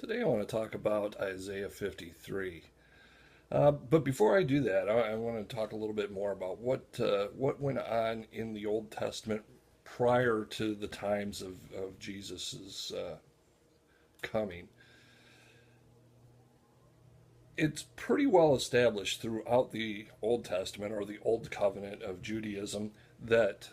Today I want to talk about Isaiah 53. But before I do that, I want to talk a little bit more about what went on in the Old Testament prior to the times of Jesus' coming. It's pretty well established throughout the Old Testament or the Old Covenant of Judaism that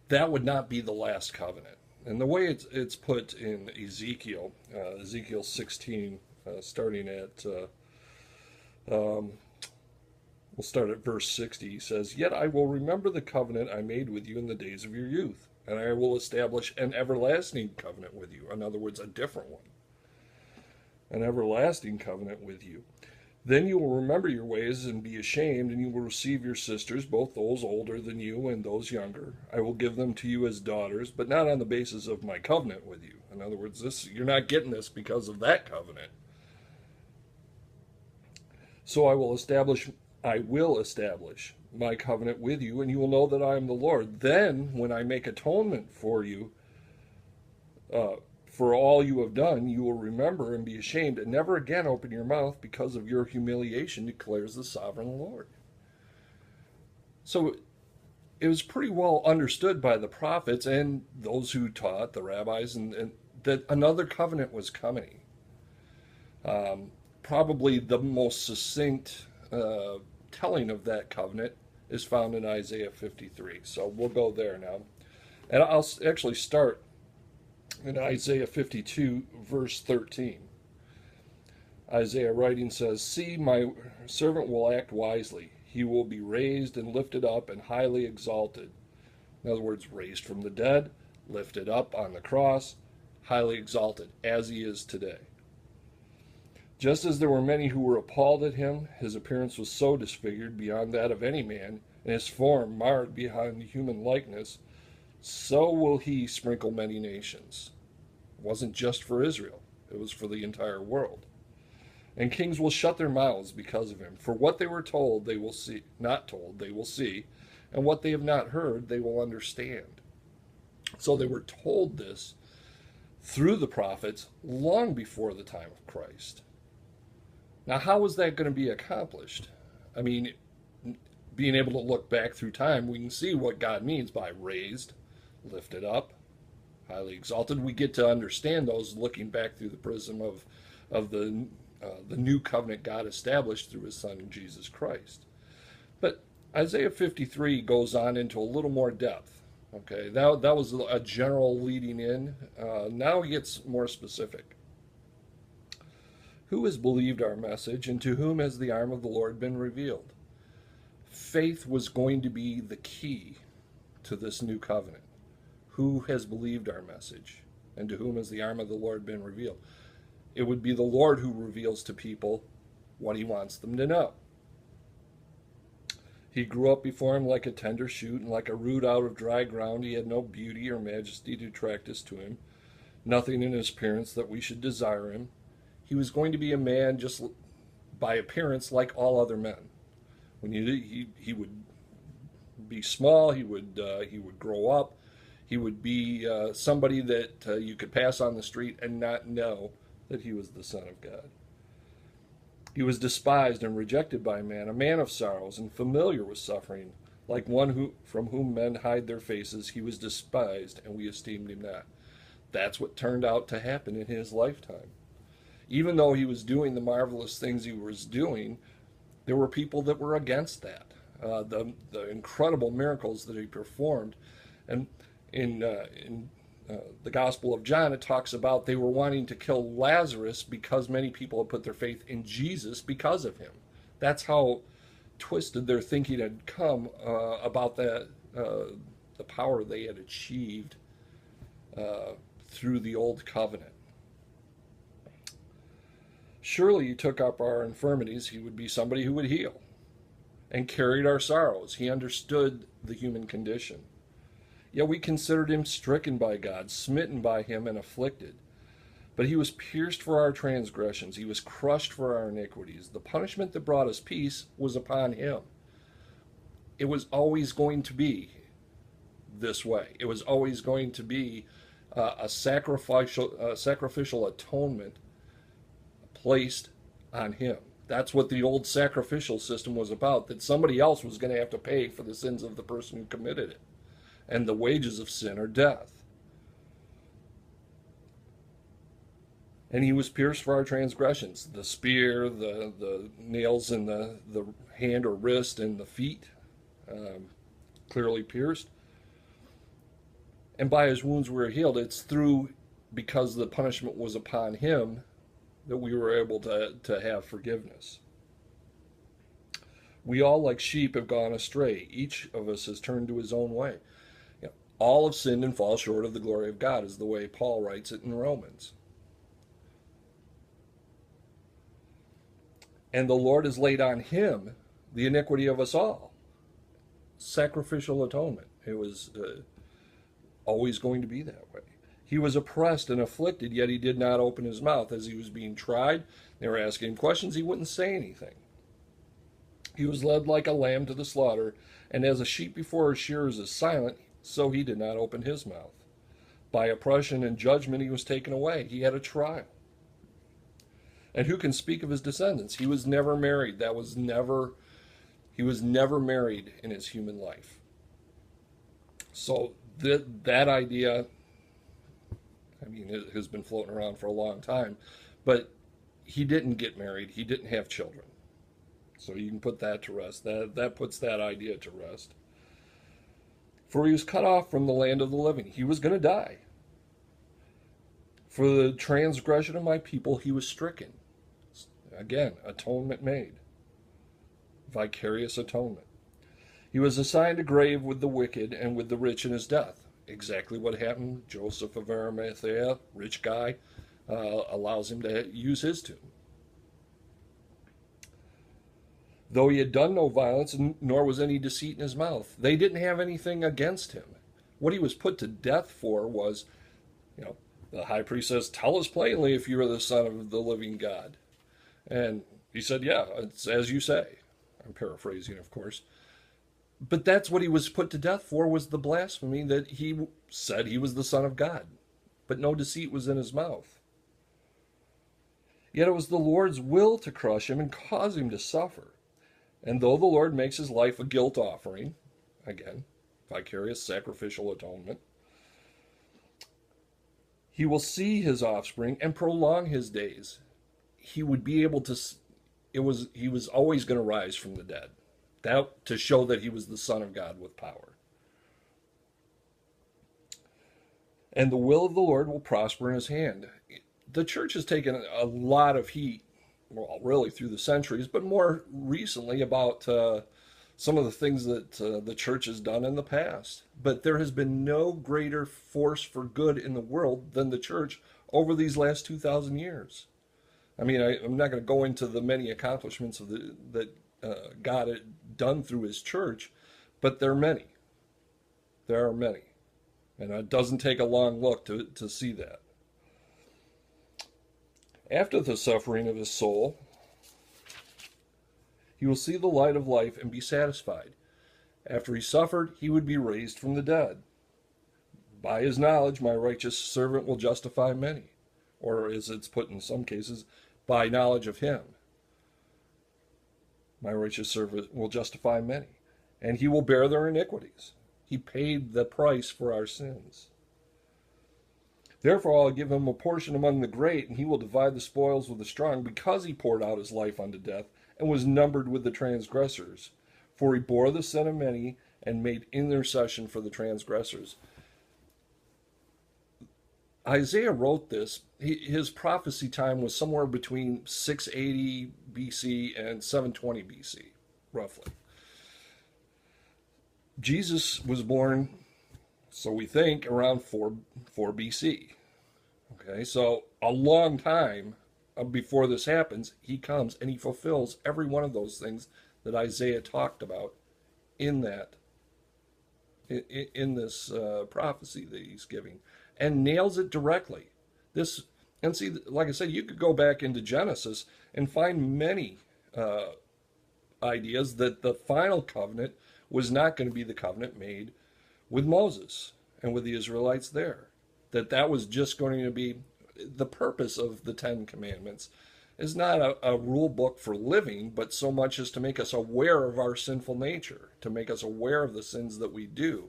that would not be the last covenant. And the way it's put in Ezekiel, Ezekiel 16, starting at um, we'll start at verse 60. He says, "Yet I will remember the covenant I made with you in the days of your youth, and I will establish an everlasting covenant with you." In other words, a different one. An everlasting covenant with you. Then you will remember your ways and be ashamed, and you will receive your sisters, both those older than you and those younger. I will give them to you as daughters, but not on the basis of my covenant with you. In other words, this you're not getting this because of that covenant. So I will establish my covenant with you, and you will know that I am the Lord. Then, when I make atonement for you, uh, for all you have done, you will remember and be ashamed, and never again open your mouth because of your humiliation, declares the sovereign Lord. So it was pretty well understood by the prophets and those who taught, the rabbis, and that another covenant was coming. Probably the most succinct telling of that covenant is found in Isaiah 53. So we'll go there now. And I'll actually start in Isaiah 52, verse 13. Isaiah writing says, "See, my servant will act wisely. He will be raised and lifted up and highly exalted." In other words, raised from the dead, lifted up on the cross, highly exalted, as he is today. Just as there were many who were appalled at him, his appearance was so disfigured beyond that of any man, and his form marred beyond human likeness, so will he sprinkle many nations. It wasn't just for Israel, it was for the entire world. And kings will shut their mouths because of him. For what they were told, they will see, not told, they will see, and what they have not heard, they will understand. So they were told this through the prophets long before the time of Christ. Now, how is that going to be accomplished? I mean, being able to look back through time, we can see what God means by raised, lifted up, highly exalted. We get to understand those looking back through the prism of the new covenant God established through his Son, Jesus Christ. But Isaiah 53 goes on into a little more depth. Okay, that was a general leading in. Now he gets more specific. "Who has believed our message, and to whom has the arm of the Lord been revealed?" Faith was going to be the key to this new covenant. Who has believed our message, and to whom has the arm of the Lord been revealed? It would be the Lord who reveals to people what he wants them to know. "He grew up before him like a tender shoot, and like a root out of dry ground. He had no beauty or majesty to attract us to him, nothing in his appearance that we should desire him." He was going to be a man just by appearance like all other men. When he would be small, he would grow up, he would be somebody that you could pass on the street and not know that he was the Son of God. "He was despised and rejected by man, a man of sorrows and familiar with suffering, like one from whom men hide their faces. He was despised, and we esteemed him not." That's what turned out to happen in his lifetime. Even though he was doing the marvelous things he was doing, there were people that were against that. The incredible miracles that he performed, and in the Gospel of John, it talks about they were wanting to kill Lazarus because many people had put their faith in Jesus because of him. That's how twisted their thinking had come about the power they had achieved through the old covenant. "Surely he took up our infirmities." He would be somebody who would heal. "And carried our sorrows." He understood the human condition. "Yet we considered him stricken by God, smitten by him, and afflicted. But he was pierced for our transgressions. He was crushed for our iniquities. The punishment that brought us peace was upon him." It was always going to be this way. It was always going to be a sacrificial atonement placed on him. That's what the old sacrificial system was about, that somebody else was going to have to pay for the sins of the person who committed it. And the wages of sin are death. And he was pierced for our transgressions. The spear, the nails in the hand or wrist and the feet, clearly pierced. And by his wounds we were healed. It's because the punishment was upon him that we were able to have forgiveness. We all, like sheep, have gone astray. Each of us has turned to his own way. You know, all have sinned and fall short of the glory of God, is the way Paul writes it in Romans. And the Lord has laid on him the iniquity of us all. Sacrificial atonement. It was always going to be that way. He was oppressed and afflicted, yet he did not open his mouth. As he was being tried, they were asking him questions, he wouldn't say anything. He was led like a lamb to the slaughter, and as a sheep before her shearers is silent, so he did not open his mouth. By oppression and judgment he was taken away. He had a trial. And who can speak of his descendants? He was never married. He was never married in his human life. So that idea, I mean, it has been floating around for a long time, but he didn't get married. He didn't have children. So you can put that to rest. That puts that idea to rest. For he was cut off from the land of the living. He was going to die. For the transgression of my people, he was stricken. Again, atonement made. Vicarious atonement. He was assigned a grave with the wicked and with the rich in his death. Exactly what happened. Joseph of Arimathea, rich guy, allows him to use his tomb. Though he had done no violence, nor was any deceit in his mouth. They didn't have anything against him. What he was put to death for was, the high priest says, tell us plainly if you are the Son of the living God. And he said, yeah, it's as you say. I'm paraphrasing, of course. But that's what he was put to death for, was the blasphemy that he said he was the Son of God. But no deceit was in his mouth. Yet it was the Lord's will to crush him and cause him to suffer. And though the Lord makes his life a guilt offering, again, vicarious sacrificial atonement, he will see his offspring and prolong his days. He would be able to, he was always going to rise from the dead. That to show that he was the Son of God with power. And the will of the Lord will prosper in his hand. The church has taken a lot of heat, well, really through the centuries, but more recently about some of the things that the church has done in the past. But there has been no greater force for good in the world than the church over these last 2,000 years. I mean, I'm not going to go into the many accomplishments of that God had done through his church, but there are many. There are many. And it doesn't take a long look to see that. After the suffering of his soul, he will see the light of life and be satisfied. After he suffered, he would be raised from the dead. By his knowledge, my righteous servant will justify many. Or as it's put in some cases, by knowledge of him. My righteous servant will justify many, and he will bear their iniquities. He paid the price for our sins. Therefore I'll give him a portion among the great, and he will divide the spoils with the strong, because he poured out his life unto death, and was numbered with the transgressors. For he bore the sin of many, and made intercession for the transgressors. Isaiah wrote this. His prophecy time was somewhere between 680 BC and 720 BC, roughly. Jesus was born, so we think, around 4 BC. Okay, so a long time before this happens, he comes and he fulfills every one of those things that Isaiah talked about in this prophecy that he's giving, and nails it directly. And see, like I said, you could go back into Genesis and find many ideas that the final covenant was not going to be the covenant made with Moses and with the Israelites there. That was just going to be the purpose of the Ten Commandments is not a rule book for living, but so much as to make us aware of our sinful nature, to make us aware of the sins that we do,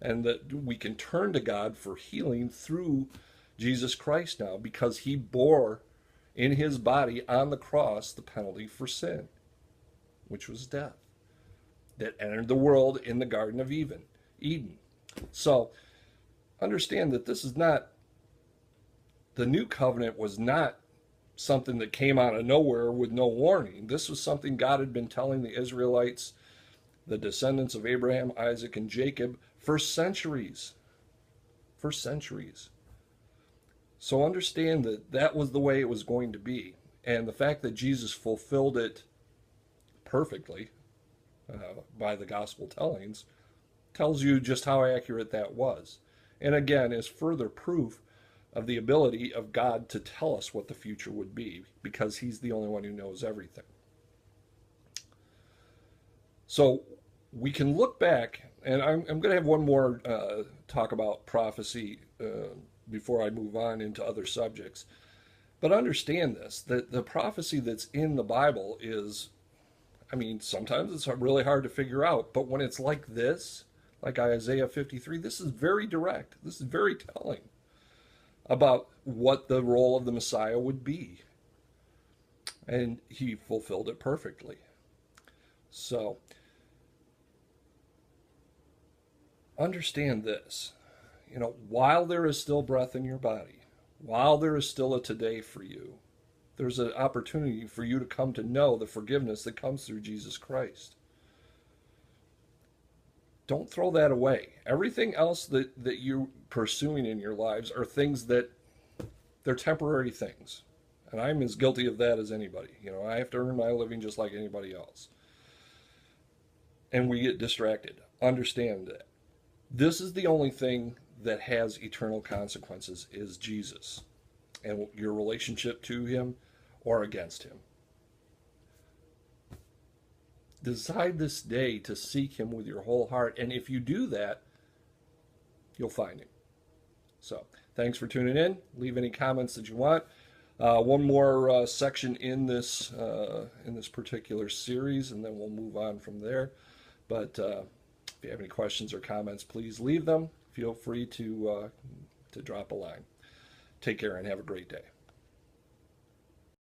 and that we can turn to God for healing through Jesus Christ now, because he bore in his body on the cross the penalty for sin, which was death, that entered the world in the Garden of Eden. So understand that this is not, the new covenant was not something that came out of nowhere with no warning. This was something God had been telling the Israelites, the descendants of Abraham, Isaac, and Jacob, for centuries. For centuries. So understand that that was the way it was going to be. And the fact that Jesus fulfilled it perfectly by the gospel tellings tells you just how accurate that was. And again, is further proof of the ability of God to tell us what the future would be, because he's the only one who knows everything. So we can look back, and I'm going to have one more talk about prophecy before I move on into other subjects. But understand this, that the prophecy that's in the Bible is, I mean, sometimes it's really hard to figure out, but when it's like this, like Isaiah 53, this is very direct. This is very telling about what the role of the Messiah would be. And he fulfilled it perfectly. So, understand this. You know, while there is still breath in your body, while there is still a today for you, there's an opportunity for you to come to know the forgiveness that comes through Jesus Christ. Don't throw that away. Everything else that you're pursuing in your lives are things that they're temporary things. And I'm as guilty of that as anybody. You know, I have to earn my living just like anybody else. And we get distracted. Understand that. This is the only thing that has eternal consequences, is Jesus and your relationship to him or against him. Decide this day to seek him with your whole heart. And if you do that, you'll find him. So, thanks for tuning in. Leave any comments that you want. One more section in this particular series, and then we'll move on from there. But if you have any questions or comments, please leave them. Feel free to drop a line. Take care and have a great day.